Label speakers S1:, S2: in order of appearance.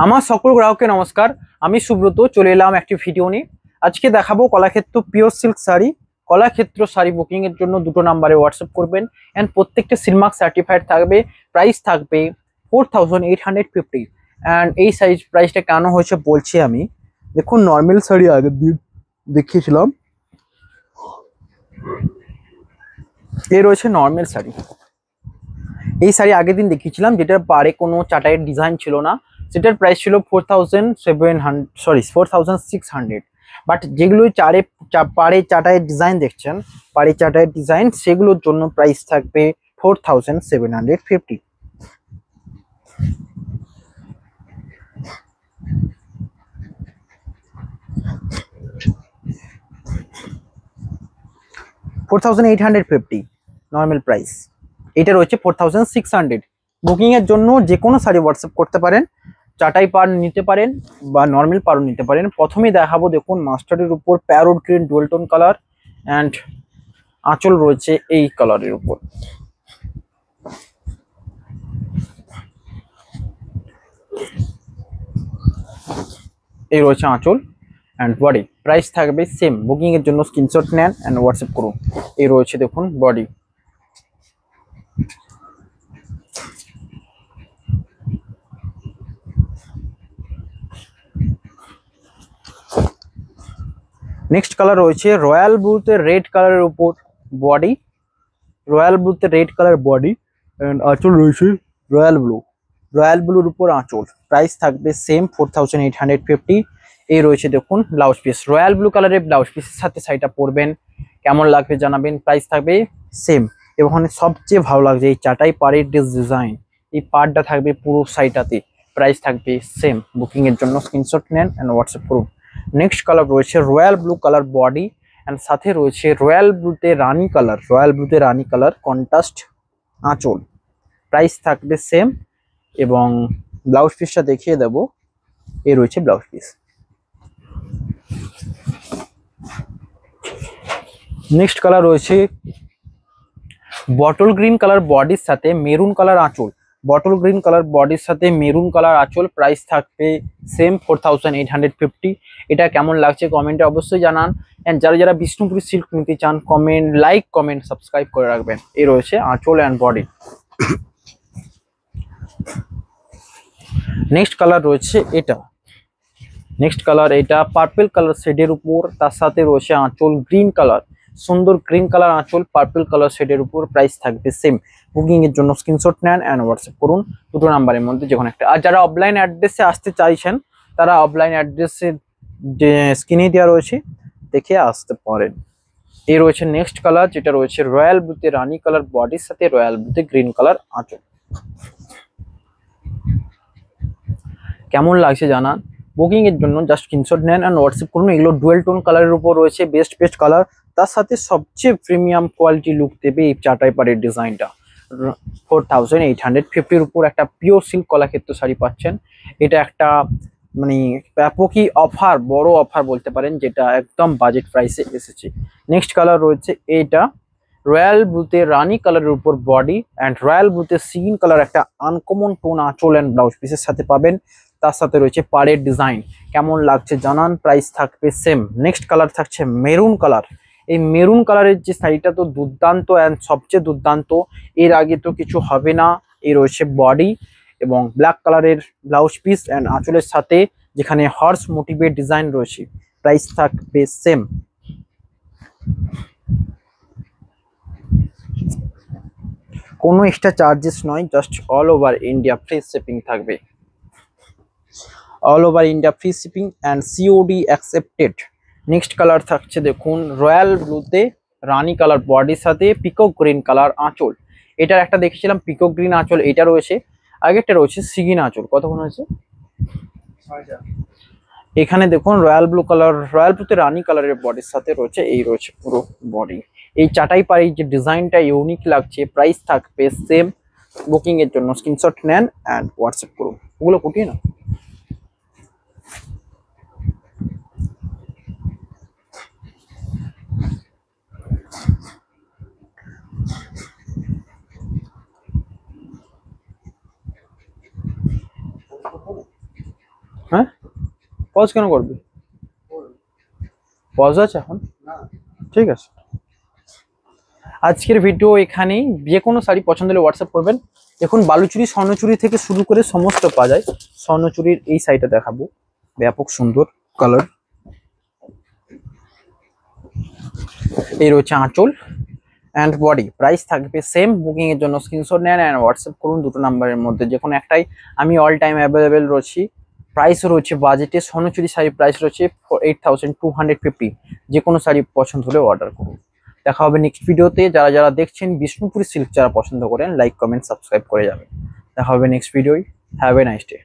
S1: আমার সকল গ্রাহককে নমস্কার। আমি সুব্রত চলে এলাম একটি ভিডিও নিয়ে। আজকে দেখাবো Kalakshetra pure silk sari. Kalakshetra sari booking এর জন্য দুটো নাম্বারে হোয়াটসঅ্যাপ করবেন এন্ড প্রত্যেকটা সিলমার্ক সার্টিফাইড থাকবে। প্রাইস থাকবে 4850 এন্ড এই সাইজ প্রাইসটা কেন হয়েছে বলছি আমি। দেখুন নর্মাল শাড়ি আগের দিন দেখিয়েছিলাম, এই রয়েছে নর্মাল শাড়ি। এই শাড়ি আগের দিন দেখিয়েছিলাম যেটার পাড়ে কোনো চাটাইয়ের ডিজাইন ছিল না, সেটার প্রাইস ছিল 4600। বাট যেগুলো পাড়ে চাটাইয়ের ডিজাইন দেখছেন, পাড়ে চাটাইয়ের ডিজাইন, সেগুলোর জন্য প্রাইস থাকবে 4750। Normal price. এটা রয়েছে 4600। বুকিং এর জন্য যে কোনো শাড়ি হোয়াটসঅ্যাপ করতে পারেন, চাটাই পাড় নিতে পারেন বা নর্মাল পাড়ও নিতে পারেন। প্রথমেই দেখাবো, দেখুন মাস্টার্ডের উপর parrot green dual tone colour and আঁচল রয়েছে এই কালারের উপর। এই রয়েছে আঁচল অ্যান্ড বডি। প্রাইস থাকবে সেম। বুকিং এর জন্য স্ক্রিনশট নেন অ্যান্ড হোয়াটসঅ্যাপ করুন। এই রয়েছে দেখুন বডি। নেক্সট কালার রয়েছে রয়্যাল ব্লুতে রেড কালারের উপর বডি, রয়্যাল ব্লুতে রেড কালার বডি এন্ড আঁচল রয়েছে রয়্যাল ব্লু, রয়্যাল ব্লুর উপর আঁচল। প্রাইস থাকবে সেম 4850। এই রয়েছে দেখুন ব্লাউজ পিস, রয়্যাল ব্লু কালারের ব্লাউজ পিসের সাথে শাড়িটা পরবেন, কেমন লাগবে জানাবেন। প্রাইস থাকবে সেম। এবং সবচেয়ে ভালো লাগছে এই চাটাই পাড়ের ডিজাইন, এই পাড়টা থাকবে পুরো শাড়িটাতে। প্রাইস থাকবে সেম। বুকিং এর জন্য স্ক্রিনশট নেন এন্ড হোয়াটসঅ্যাপ করুন। নেক্সট কালার রয়েছে royal blue colour body and সাথে রয়েছে রয়্যাল ব্লুতে রানী কালার, রয়্যাল ব্লুতে রানী কালার কন্ট্রাস্ট আঁচল। প্রাইস থাকবে সেম এবং ব্লাউজ পিসটা দেখিয়ে দেবো। এই রয়েছে ব্লাউজ পিস। নেক্সট কালার রয়েছে বটল গ্রিন কালার বডির সাথে মেরুন কালার আঁচল, বটল গ্রিন কালার বডির সাথে মেরুন কালার আঁচল। প্রাইস থাকবে সেম 4850। এটা কেমন লাগছে কমেন্টে অবশ্যই জানান। এন্ড যারা যারা বিষ্ণুপুরি সিল্ক নিতে চান কমেন্ট, লাইক কমেন্ট সাবস্ক্রাইব করে রাখবেন। এই রয়েছে আঁচল অ্যান্ড বডি। নেক্সট কালার রয়েছে এটা, নেক্সট কালার এটা পার্পল কালার শেডের উপর, তার সাথে রয়েছে আঁচল গ্রিন কালার, সুন্দর গ্রিন কালার আঁচল পার্পল কালার শেডের উপর। প্রাইস থাকবে সেম। বুকিং এর জন্য স্ক্রিনশট নেন এন্ড হোয়াটসঅ্যাপ করুন দুটো নাম্বারের মধ্যে যে কোনো একটা। আর যারা অফলাইন অ্যাড্রেসে আসতে চাইছেন তারা অফলাইন অ্যাড্রেসের যে স্ক্রিনে দেওয়া রয়েছে দেখে আসতে পারেন। এই রয়েছে নেক্সট কালার, যেটা রয়েছে রয়্যাল ব্লুতে রানী কালার বডির সাথে রয়্যাল ব্লুতে গ্রিন কালার আঁচল। কেমন লাগছে জানান। বুকিং এর জন্য জাস্ট স্ক্রিনশট নেন এন্ড হোয়াটসঅ্যাপ করুন। এগুলো ডুয়েল টোন কালারের উপর রয়েছে, বেস্ট কালার। তার সাথে সবচেয়ে প্রিমিয়াম কোয়ালিটি লুক দেবে এই চাটাই পাড়ের ডিজাইনটা। 4850-র উপর একটা পিওর সিল্ক কলাক্ষেত্র শাড়ি পাচ্ছেন। এটা একটা মানে ব্যাপকই অফার, বড় অফার বলতে পারেন, যেটা একদম বাজেট প্রাইসে এসেছে। নেক্সট কালার রয়েছে এইটা রয়্যাল ব্লুতে রানী কালারের উপর বডি অ্যান্ড রয়্যাল ব্লুতে সিগিন কালার একটা আনকমন টোন আঁচল অ্যান্ড ব্লাউজ পিসের সাথে পাবেন। তার সাথে রয়েছে পাড়ের ডিজাইন। কেমন লাগছে জানান। প্রাইস থাকবে সেম। নেক্সট কালার থাকছে মেরুন কালার। এই মেরুন কালারের যে শাড়িটা তো দুর্দান্ত অ্যান্ড সবচেয়ে দুর্দান্ত, এর আগে তো কিছু হবে না। এই রয়েছে বডি এবং ব্ল্যাক কালারের ব্লাউজ পিস অ্যান্ড আঁচলের সাথে যেখানে হর্স মোটিভের ডিজাইন রয়েছে। প্রাইস থাকবে সেম। কোনো এক্সট্রা চার্জেস নয়, just all over India free shipping থাকবে। All over India free shipping and COD accepted. Next colour থাকছে দেখুন রয়্যাল ব্লুতে রানী কালার বডির সাথে পিকক গ্রিন কালার আঁচল। এটার একটা দেখেছিলাম পিকক গ্রিন আঁচল, এটা রয়েছে। আগেরটা রয়েছে সিগিন আঁচল। কতক্ষণ হয়েছে এখানে দেখুন রয়্যাল ব্লু কালার, রয়্যাল ব্লুতে রানী কালারের বডির সাথে রয়েছে। এই রয়েছে পুরো বডি। এই চাটাই পাড়ি যে ডিজাইনটা ইউনিক লাগছে। প্রাইস থাকবে সেম। বুকিং এর জন্য স্ক্রিনশট নেন অ্যান্ড হোয়াটসঅ্যাপ করুন। ওগুলো কুটিয়ে না। হ্যাঁ পজ কেন করবি? পজ আছে এখন? ঠিক আছে, আজকের ভিডিও এখানেই। যে কোনো শাড়ি পছন্দ হলে হোয়াটসঅ্যাপ করবেন। এখন বালুচুরি স্বর্ণচুরি থেকে শুরু করে সমস্ত পাওয়া যায়। স্বর্ণচুরির এই শাড়িটা দেখাবো, ব্যাপক সুন্দর কালার। এই রয়েছে আঁচল অ্যান্ড বডি। প্রাইস থাকবে সেম। বুকিং এর জন্য স্ক্রিনশট নেন অ্যান্ড হোয়াটসঅ্যাপ করুন দুটো নাম্বারের মধ্যে যে কোনো একটাই। আমি অল টাইম অ্যাভেলেবেল রয়েছি। প্রাইসও রয়েছে বাজেটে। স্বর্ণচুরি শাড়ির প্রাইস রয়েছে 8250। যে কোনো শাড়ি পছন্দ হলে অর্ডার করুন। দেখা হবে নেক্সট ভিডিওতে। যারা যারা দেখছেন বিষ্ণুপুরি সিল্ক যারা পছন্দ করেন, লাইক কমেন্ট সাবস্ক্রাইব করে যাবেন। দেখা হবে নেক্সট ভিডিওয়। Have a nice day.